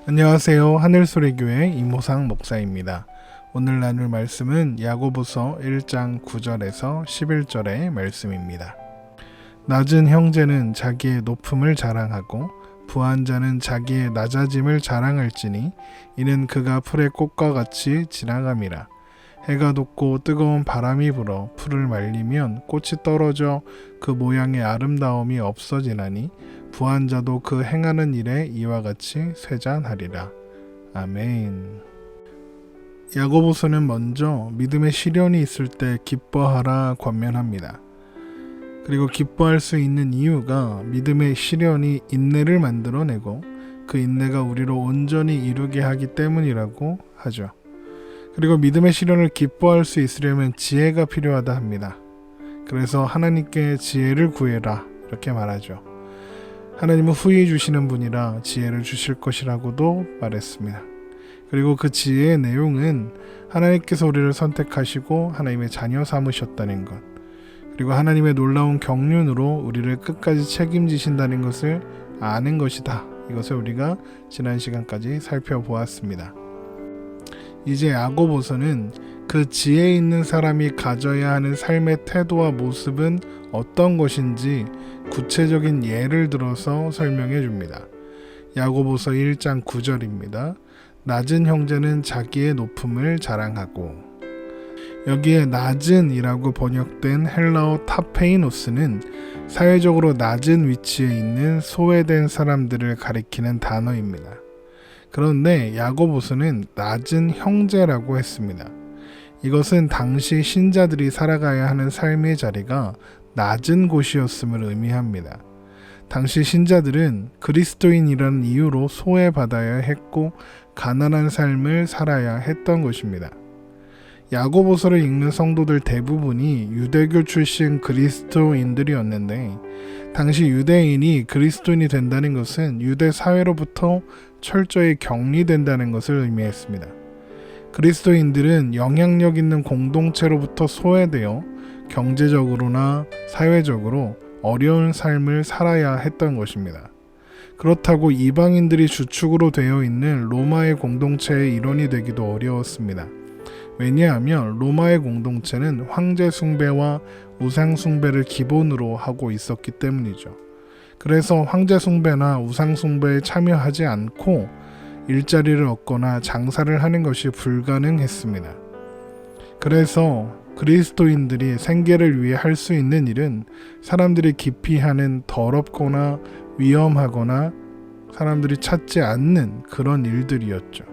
안녕하세요. 하늘소리교회 이모상 목사입니다. 오늘 나눌 말씀은 야고보서 1장 9절에서 11절의 말씀입니다. 낮은 형제는 자기의 높음을 자랑하고 부한 자는 자기의 낮아짐을 자랑할지니 이는 그가 풀의 꽃과 같이 지나감이라. 해가 돋고 뜨거운 바람이 불어 풀을 말리면 꽃이 떨어져 그 모양의 아름다움이 없어지나니 부한 자도 그 행하는 일에 이와 같이 쇠잔하리라. 아멘. 야고보서는 먼저 믿음의 시련이 있을 때 기뻐하라 권면합니다. 그리고 기뻐할 수 있는 이유가 믿음의 시련이 인내를 만들어내고 그 인내가 우리로 온전히 이루게 하기 때문이라고 하죠. 그리고 믿음의 시련을 기뻐할 수 있으려면 지혜가 필요하다 합니다. 그래서 하나님께 지혜를 구해라 이렇게 말하죠. 하나님은 후히 주시는 분이라 지혜를 주실 것이라고도 말했습니다. 그리고 그 지혜의 내용은 하나님께서 우리를 선택하시고 하나님의 자녀 삼으셨다는 것, 그리고 하나님의 놀라운 경륜으로 우리를 끝까지 책임지신다는 것을 아는 것이다. 이것을 우리가 지난 시간까지 살펴보았습니다. 이제 야고보서는 그 지혜 있는 사람이 가져야 하는 삶의 태도와 모습은 어떤 것인지 구체적인 예를 들어서 설명해 줍니다. 야고보서 1장 9절입니다. 낮은 형제는 자기의 높음을 자랑하고, 여기에 낮은이라고 번역된 헬라어 타페이노스는 사회적으로 낮은 위치에 있는 소외된 사람들을 가리키는 단어입니다. 그런데 야고보서는 낮은 형제라고 했습니다. 이것은 당시 신자들이 살아가야 하는 삶의 자리가 낮은 곳이었음을 의미합니다. 당시 신자들은 그리스도인이라는 이유로 소외받아야 했고 가난한 삶을 살아야 했던 것입니다. 야고보서를 읽는 성도들 대부분이 유대교 출신 그리스도인들이었는데, 당시 유대인이 그리스도인이 된다는 것은 유대 사회로부터 철저히 격리된다는 것을 의미했습니다. 그리스도인들은 영향력 있는 공동체로부터 소외되어 경제적으로나 사회적으로 어려운 삶을 살아야 했던 것입니다. 그렇다고 이방인들이 주축으로 되어 있는 로마의 공동체의 일원이 되기도 어려웠습니다. 왜냐하면 로마의 공동체는 황제 숭배와 우상 숭배를 기본으로 하고 있었기 때문이죠. 그래서 황제 숭배나 우상 숭배에 참여하지 않고 일자리를 얻거나 장사를 하는 것이 불가능했습니다. 그래서 그리스도인들이 생계를 위해 할 수 있는 일은 사람들이 기피하는 더럽거나 위험하거나 사람들이 찾지 않는 그런 일들이었죠.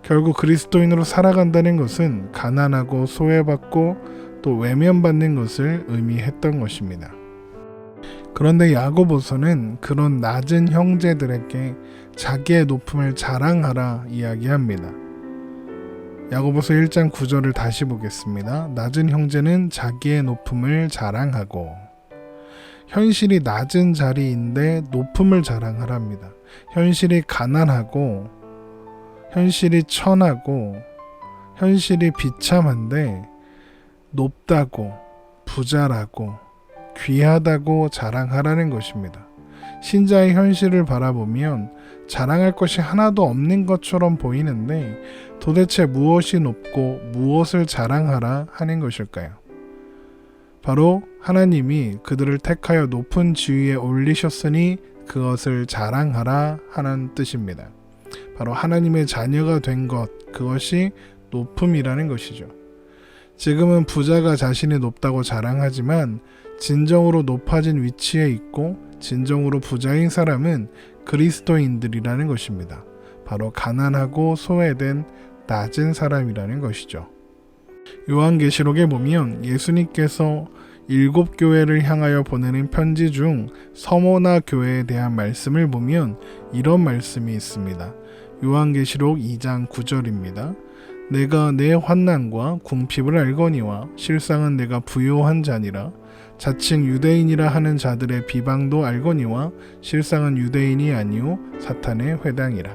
결국 그리스도인으로 살아간다는 것은 가난하고 소외받고 또 외면받는 것을 의미했던 것입니다. 그런데 야고보서는 그런 낮은 형제들에게 자기의 높음을 자랑하라 이야기합니다. 야고보서 1장 9절을 다시 보겠습니다. 낮은 형제는 자기의 높음을 자랑하고, 현실이 낮은 자리인데 높음을 자랑하랍니다. 현실이 가난하고 현실이 천하고 현실이 비참한데 높다고 부자라고 귀하다고 자랑하라는 것입니다. 신자의 현실을 바라보면 자랑할 것이 하나도 없는 것처럼 보이는데 도대체 무엇이 높고 무엇을 자랑하라 하는 것일까요? 바로 하나님이 그들을 택하여 높은 지위에 올리셨으니 그것을 자랑하라 하는 뜻입니다. 바로 하나님의 자녀가 된 것, 그것이 높음이라는 것이죠. 지금은 부자가 자신이 높다고 자랑하지만 진정으로 높아진 위치에 있고 진정으로 부자인 사람은 그리스도인들이라는 것입니다. 바로 가난하고 소외된 낮은 사람이라는 것이죠. 요한계시록에 보면 예수님께서 7교회를 향하여 보내는 편지 중 서모나 교회에 대한 말씀을 보면 이런 말씀이 있습니다. 요한계시록 2장 9절입니다. 내가 내 환난과 궁핍을 알거니와 실상은 내가 부요한 자니라. 자칭 유대인이라 하는 자들의 비방도 알거니와 실상은 유대인이 아니오 사탄의 회당이라.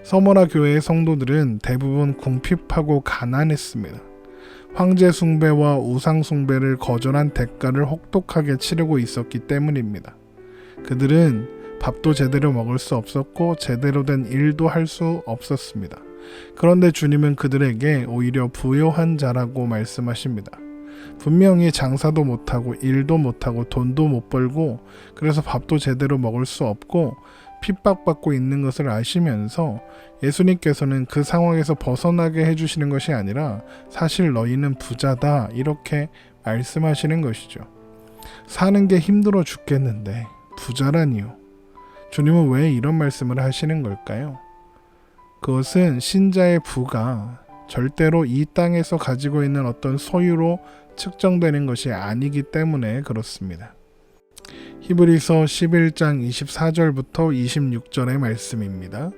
서머나 교회의 성도들은 대부분 궁핍하고 가난했습니다. 황제 숭배와 우상 숭배를 거절한 대가를 혹독하게 치르고 있었기 때문입니다. 그들은 밥도 제대로 먹을 수 없었고 제대로 된 일도 할 수 없었습니다. 그런데 주님은 그들에게 오히려 부요한 자라고 말씀하십니다. 분명히 장사도 못하고 일도 못하고 돈도 못 벌고 그래서 밥도 제대로 먹을 수 없고 핍박받고 있는 것을 아시면서 예수님께서는 그 상황에서 벗어나게 해주시는 것이 아니라 사실 너희는 부자다 이렇게 말씀하시는 것이죠. 사는 게 힘들어 죽겠는데 부자라니요. 주님은 왜 이런 말씀을 하시는 걸까요? 그것은 신자의 부가 절대로 이 땅에서 가지고 있는 어떤 소유로 측정되는 것이 아니기 때문에 그렇습니다. 히브리서 11장 24절부터 26절의 말씀입니다.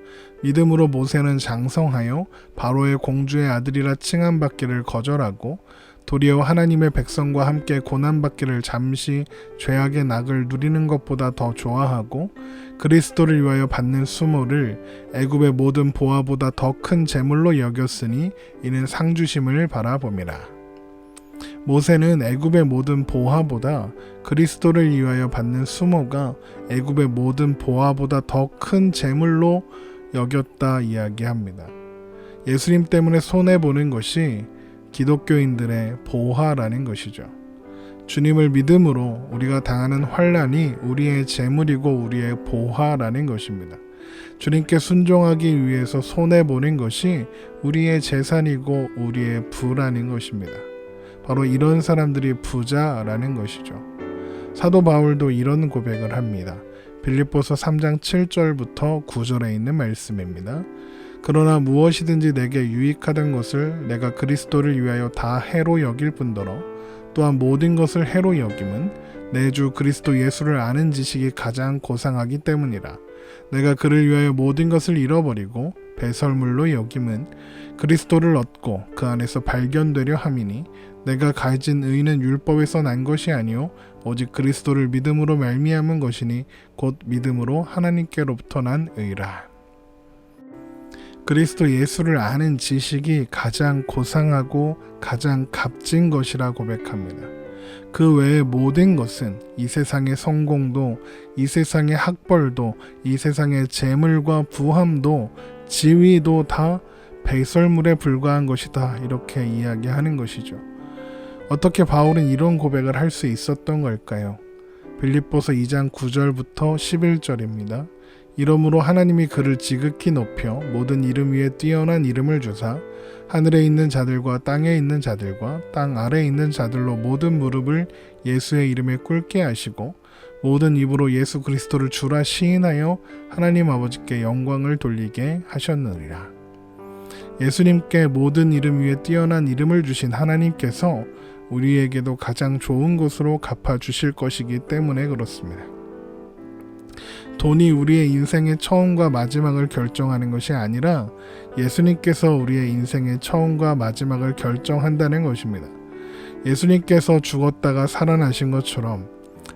믿음으로 모세는 장성하여 바로의 공주의 아들이라 칭함받기를 거절하고 도리어 하나님의 백성과 함께 고난받기를 잠시 죄악의 낙을 누리는 것보다 더 좋아하고 그리스도를 위하여 받는 수모를 애굽의 모든 보화보다 더 큰 재물로 여겼으니 이는 상주심을 바라봄이라. 모세는 애굽의 모든 보화보다 그리스도를 위하여 받는 수모가 애굽의 모든 보화보다 더 큰 재물로 여겼다 이야기합니다. 예수님 때문에 손해보는 것이 기독교인들의 보화라는 것이죠. 주님을 믿음으로 우리가 당하는 환난이 우리의 재물이고 우리의 보화라는 것입니다. 주님께 순종하기 위해서 손해보는 것이 우리의 재산이고 우리의 부라는 것입니다. 바로 이런 사람들이 부자라는 것이죠. 사도 바울도 이런 고백을 합니다. 빌립보서 3장 7절부터 9절에 있는 말씀입니다. 그러나 무엇이든지 내게 유익하던 것을 내가 그리스도를 위하여 다 해로 여길 뿐더러 또한 모든 것을 해로 여김은 내 주 그리스도 예수를 아는 지식이 가장 고상하기 때문이라. 내가 그를 위하여 모든 것을 잃어버리고 배설물로 여김은 그리스도를 얻고 그 안에서 발견되려 함이니 내가 가진 의는 율법에서 난 것이 아니요 오직 그리스도를 믿음으로 말미암은 것이니 곧 믿음으로 하나님께로부터 난 의라. 그리스도 예수를 아는 지식이 가장 고상하고 가장 값진 것이라 고백합니다. 그 외의 모든 것은 이 세상의 성공도, 이 세상의 학벌도, 이 세상의 재물과 부함도, 지위도 다 배설물에 불과한 것이다 이렇게 이야기하는 것이죠. 어떻게 바울은 이런 고백을 할 수 있었던 걸까요? 빌립보서 2장 9절부터 11절입니다. 이러므로 하나님이 그를 지극히 높여 모든 이름 위에 뛰어난 이름을 주사 하늘에 있는 자들과 땅에 있는 자들과 땅 아래에 있는 자들로 모든 무릎을 예수의 이름에 꿇게 하시고 모든 입으로 예수 그리스도를 주라 시인하여 하나님 아버지께 영광을 돌리게 하셨느니라. 예수님께 모든 이름 위에 뛰어난 이름을 주신 하나님께서 우리에게도 가장 좋은 것으로 갚아주실 것이기 때문에 그렇습니다. 돈이 우리의 인생의 처음과 마지막을 결정하는 것이 아니라 예수님께서 우리의 인생의 처음과 마지막을 결정한다는 것입니다. 예수님께서 죽었다가 살아나신 것처럼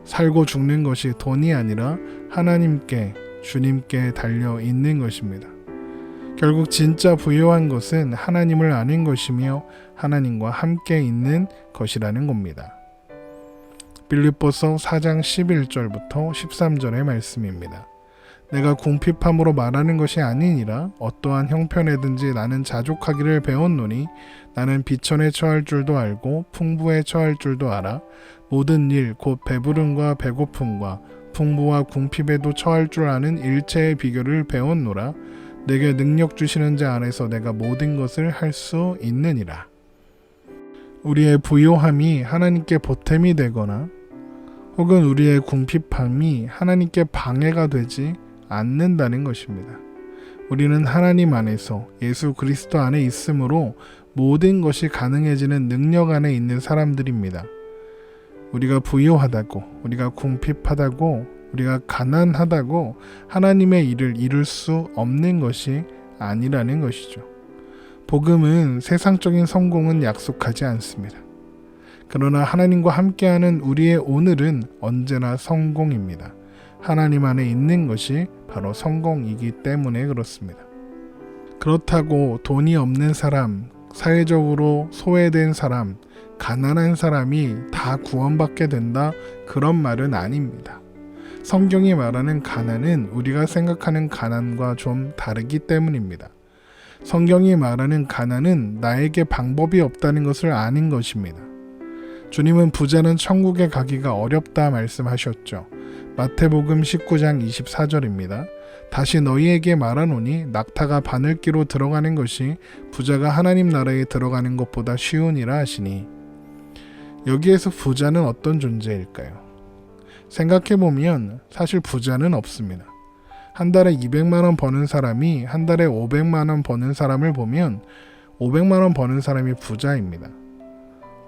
살고 죽는 것이 돈이 아니라 하나님께, 주님께 달려 있는 것입니다. 결국 진짜 부유한 것은 하나님을 아는 것이며 하나님과 함께 있는 것이라는 겁니다. 빌립보서 4장 11절부터 13절의 말씀입니다. 내가 궁핍함으로 말하는 것이 아니니라 어떠한 형편에든지 나는 자족하기를 배웠노니 나는 비천에 처할 줄도 알고 풍부에 처할 줄도 알아 모든 일 곧 배부름과 배고픔과 풍부와 궁핍에도 처할 줄 아는 일체의 비결을 배웠노라. 내게 능력 주시는 자 안에서 내가 모든 것을 할 수 있느니라. 우리의 부요함이 하나님께 보탬이 되거나 혹은 우리의 궁핍함이 하나님께 방해가 되지 않는다는 것입니다. 우리는 하나님 안에서 예수 그리스도 안에 있으므로 모든 것이 가능해지는 능력 안에 있는 사람들입니다. 우리가 부요하다고, 우리가 궁핍하다고, 우리가 가난하다고 하나님의 일을 이룰 수 없는 것이 아니라는 것이죠. 복음은 세상적인 성공은 약속하지 않습니다. 그러나 하나님과 함께하는 우리의 오늘은 언제나 성공입니다. 하나님 안에 있는 것이 바로 성공이기 때문에 그렇습니다. 그렇다고 돈이 없는 사람, 사회적으로 소외된 사람, 가난한 사람이 다 구원받게 된다 그런 말은 아닙니다. 성경이 말하는 가난은 우리가 생각하는 가난과 좀 다르기 때문입니다. 성경이 말하는 가난은 나에게 방법이 없다는 것을 아는 것입니다. 주님은 부자는 천국에 가기가 어렵다 말씀하셨죠. 마태복음 19장 24절입니다. 다시 너희에게 말하노니 낙타가 바늘기로 들어가는 것이 부자가 하나님 나라에 들어가는 것보다 쉬우니라 하시니, 여기에서 부자는 어떤 존재일까요? 생각해보면 사실 부자는 없습니다. 한 달에 200만 원 버는 사람이 한 달에 500만 원 버는 사람을 보면 500만 원 버는 사람이 부자입니다.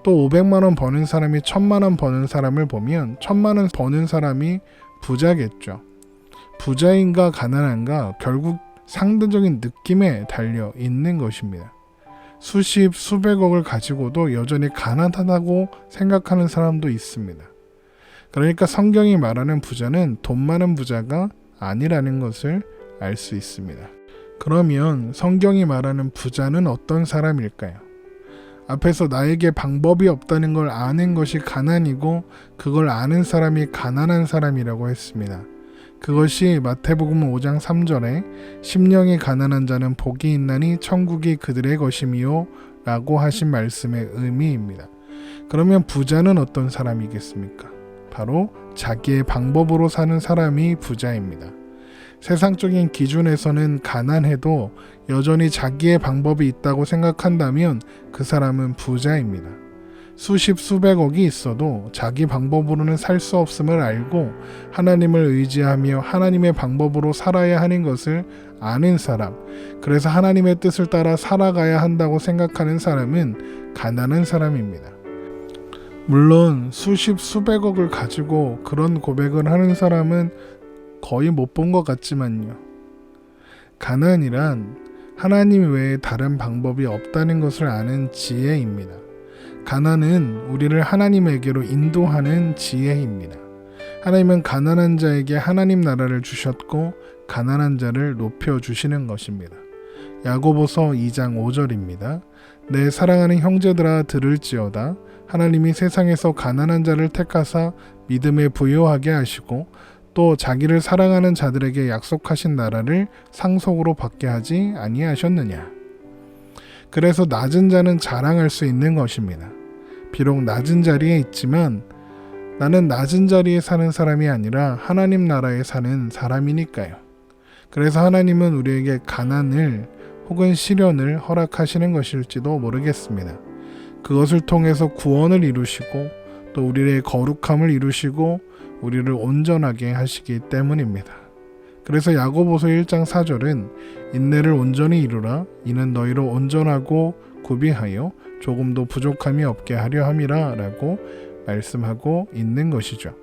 또 500만 원 버는 사람이 1000만 원 버는 사람을 보면 1000만 원 버는 사람이 부자겠죠. 부자인가 가난한가 결국 상대적인 느낌에 달려 있는 것입니다. 수십 수백억을 가지고도 여전히 가난하다고 생각하는 사람도 있습니다. 그러니까 성경이 말하는 부자는 돈 많은 부자가 아니라는 것을 알 수 있습니다. 그러면 성경이 말하는 부자는 어떤 사람일까요? 앞에서 나에게 방법이 없다는 걸 아는 것이 가난이고 그걸 아는 사람이 가난한 사람이라고 했습니다. 그것이 마태복음 5장 3절에 심령이 가난한 자는 복이 있나니 천국이 그들의 것임이요 라고 하신 말씀의 의미입니다. 그러면 부자는 어떤 사람이겠습니까? 바로 자기의 방법으로 사는 사람이 부자입니다. 세상적인 기준에서는 가난해도 여전히 자기의 방법이 있다고 생각한다면 그 사람은 부자입니다. 수십 수백억이 있어도 자기 방법으로는 살 수 없음을 알고 하나님을 의지하며 하나님의 방법으로 살아야 하는 것을 아는 사람, 그래서 하나님의 뜻을 따라 살아가야 한다고 생각하는 사람은 가난한 사람입니다. 물론 수십 수백억을 가지고 그런 고백을 하는 사람은 거의 못 본 것 같지만요. 가난이란 하나님 외에 다른 방법이 없다는 것을 아는 지혜입니다. 가난은 우리를 하나님에게로 인도하는 지혜입니다. 하나님은 가난한 자에게 하나님 나라를 주셨고 가난한 자를 높여주시는 것입니다. 야고보서 2장 5절입니다. 내 사랑하는 형제들아 들을지어다. 하나님이 세상에서 가난한 자를 택하사 믿음에 부요하게 하시고 또 자기를 사랑하는 자들에게 약속하신 나라를 상속으로 받게 하지 아니하셨느냐. 그래서 낮은 자는 자랑할 수 있는 것입니다. 비록 낮은 자리에 있지만 나는 낮은 자리에 사는 사람이 아니라 하나님 나라에 사는 사람이니까요. 그래서 하나님은 우리에게 가난을 혹은 시련을 허락하시는 것일지도 모르겠습니다. 그것을 통해서 구원을 이루시고 또 우리의 거룩함을 이루시고 우리를 온전하게 하시기 때문입니다. 그래서 야고보서 1장 4절은 인내를 온전히 이루라. 이는 너희로 온전하고 구비하여 조금도 부족함이 없게 하려 함이라 라고 말씀하고 있는 것이죠.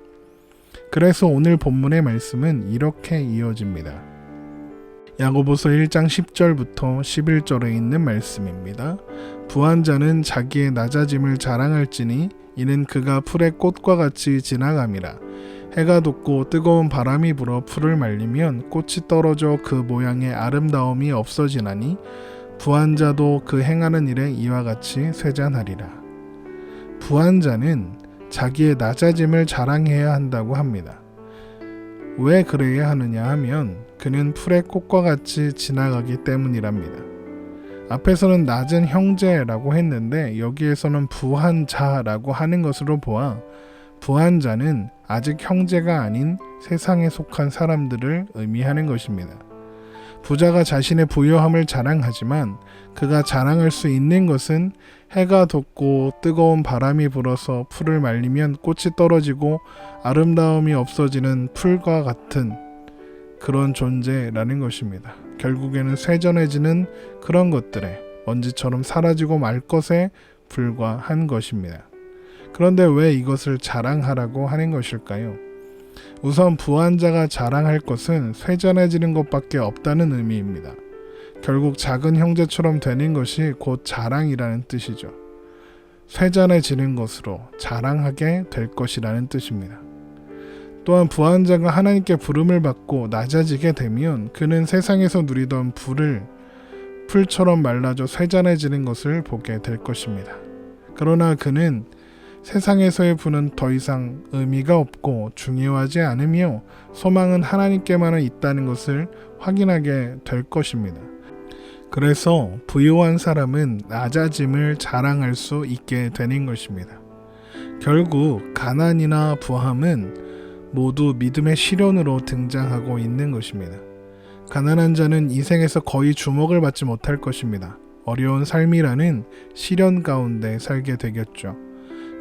그래서 오늘 본문의 말씀은 이렇게 이어집니다. 야고보서 1장 10절부터 11절에 있는 말씀입니다. 부한 자는 자기의 낮아짐을 자랑할지니 이는 그가 풀의 꽃과 같이 지나감이라. 해가 돋고 뜨거운 바람이 불어 풀을 말리면 꽃이 떨어져 그 모양의 아름다움이 없어지나니 부한 자도 그 행하는 일에 이와 같이 쇠잔하리라. 부한 자는 자기의 낮아짐을 자랑해야 한다고 합니다. 왜 그래야 하느냐 하면 그는 풀의 꽃과 같이 지나가기 때문이랍니다. 앞에서는 낮은 형제라고 했는데 여기에서는 부한 자라고 하는 것으로 보아 부한 자는 아직 형제가 아닌 세상에 속한 사람들을 의미하는 것입니다. 부자가 자신의 부유함을 자랑하지만 그가 자랑할 수 있는 것은 해가 돋고 뜨거운 바람이 불어서 풀을 말리면 꽃이 떨어지고 아름다움이 없어지는 풀과 같은 그런 존재라는 것입니다. 결국에는 쇠전해지는 그런 것들에 먼지처럼 사라지고 말 것에 불과한 것입니다. 그런데 왜 이것을 자랑하라고 하는 것일까요? 우선 부한 자가 자랑할 것은 쇠전해지는 것밖에 없다는 의미입니다. 결국 작은 형제처럼 되는 것이 곧 자랑이라는 뜻이죠. 쇠전해지는 것으로 자랑하게 될 것이라는 뜻입니다. 또한 부한 자가 하나님께 부름을 받고 낮아지게 되면 그는 세상에서 누리던 부를 풀처럼 말라져 쇠잔해지는 것을 보게 될 것입니다. 그러나 그는 세상에서의 부는 더 이상 의미가 없고 중요하지 않으며 소망은 하나님께만 있다는 것을 확인하게 될 것입니다. 그래서 부유한 사람은 낮아짐을 자랑할 수 있게 되는 것입니다. 결국 가난이나 부함은 모두 믿음의 시련으로 등장하고 있는 것입니다. 가난한 자는 인생에서 거의 주목을 받지 못할 것입니다. 어려운 삶이라는 시련 가운데 살게 되겠죠.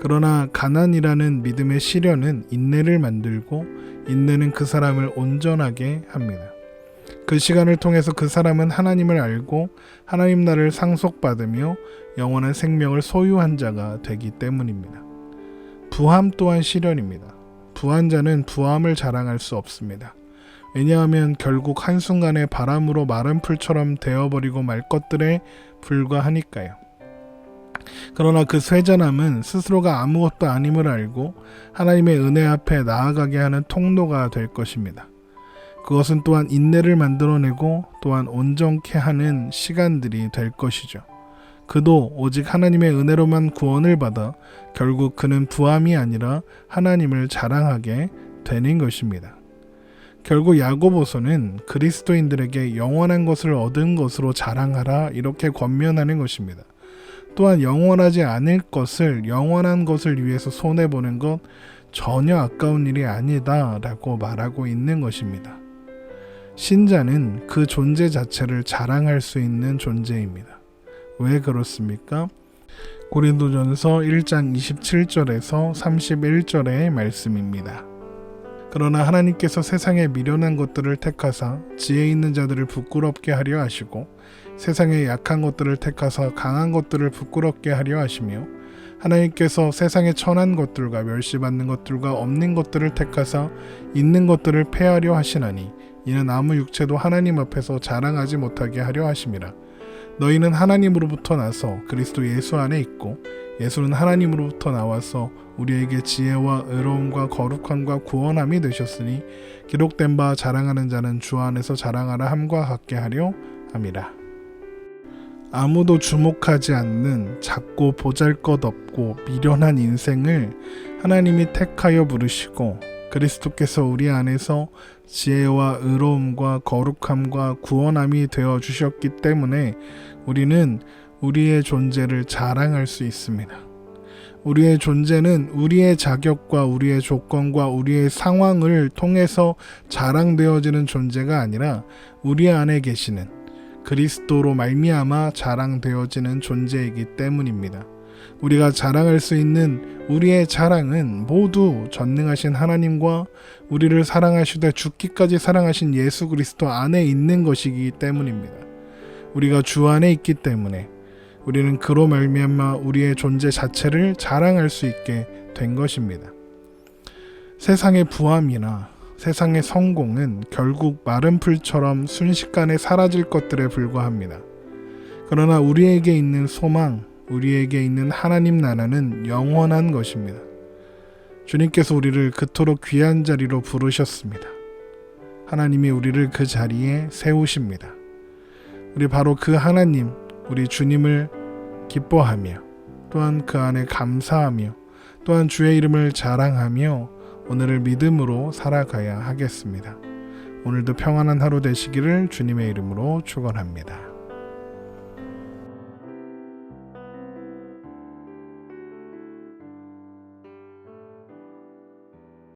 그러나 가난이라는 믿음의 시련은 인내를 만들고 인내는 그 사람을 온전하게 합니다. 그 시간을 통해서 그 사람은 하나님을 알고 하나님 나라를 상속받으며 영원한 생명을 소유한 자가 되기 때문입니다. 부함 또한 시련입니다. 부한 자는 부함을 자랑할 수 없습니다. 왜냐하면 결국 한순간에 바람으로 마른 풀처럼 되어버리고 말 것들에 불과하니까요. 그러나 그 쇠잔함은 스스로가 아무것도 아님을 알고 하나님의 은혜 앞에 나아가게 하는 통로가 될 것입니다. 그것은 또한 인내를 만들어내고 또한 온전케 하는 시간들이 될 것이죠. 그도 오직 하나님의 은혜로만 구원을 받아 결국 그는 부함이 아니라 하나님을 자랑하게 되는 것입니다. 결국 야고보서는 그리스도인들에게 영원한 것을 얻은 것으로 자랑하라 이렇게 권면하는 것입니다. 또한 영원하지 않을 것을 영원한 것을 위해서 손해보는 것 전혀 아까운 일이 아니다 라고 말하고 있는 것입니다. 신자는 그 존재 자체를 자랑할 수 있는 존재입니다. 왜 그렇습니까? 고린도전서 1장 27절에서 31절의 말씀입니다. 그러나 하나님께서 세상의 미련한 것들을 택하사 지혜 있는 자들을 부끄럽게 하려 하시고 세상의 약한 것들을 택하사 강한 것들을 부끄럽게 하려 하시며 하나님께서 세상의 천한 것들과 멸시받는 것들과 없는 것들을 택하사 있는 것들을 폐하려 하시나니 이는 아무 육체도 하나님 앞에서 자랑하지 못하게 하려 하심이라. 너희는 하나님으로부터 나서 그리스도 예수 안에 있고 예수는 하나님으로부터 나와서 우리에게 지혜와 의로움과 거룩함과 구원함이 되셨으니 기록된 바 자랑하는 자는 주 안에서 자랑하라 함과 같게 하려 함이라. 아무도 주목하지 않는 작고 보잘것없고 미련한 인생을 하나님이 택하여 부르시고 그리스도께서 우리 안에서 지혜와 의로움과 거룩함과 구원함이 되어 주셨기 때문에 우리는 우리의 존재를 자랑할 수 있습니다. 우리의 존재는 우리의 자격과 우리의 조건과 우리의 상황을 통해서 자랑되어지는 존재가 아니라 우리 안에 계시는 그리스도로 말미암아 자랑되어지는 존재이기 때문입니다. 우리가 자랑할 수 있는 우리의 자랑은 모두 전능하신 하나님과 우리를 사랑하시되 죽기까지 사랑하신 예수 그리스도 안에 있는 것이기 때문입니다. 우리가 주 안에 있기 때문에 우리는 그로 말미암아 우리의 존재 자체를 자랑할 수 있게 된 것입니다. 세상의 부함이나 세상의 성공은 결국 마른 풀처럼 순식간에 사라질 것들에 불과합니다. 그러나 우리에게 있는 소망, 우리에게 있는 하나님 나라는 영원한 것입니다. 주님께서 우리를 그토록 귀한 자리로 부르셨습니다. 하나님이 우리를 그 자리에 세우십니다. 우리 바로 그 하나님, 우리 주님을 기뻐하며 또한 그 안에 감사하며 또한 주의 이름을 자랑하며 오늘을 믿음으로 살아가야 하겠습니다. 오늘도 평안한 하루 되시기를 주님의 이름으로 축원합니다.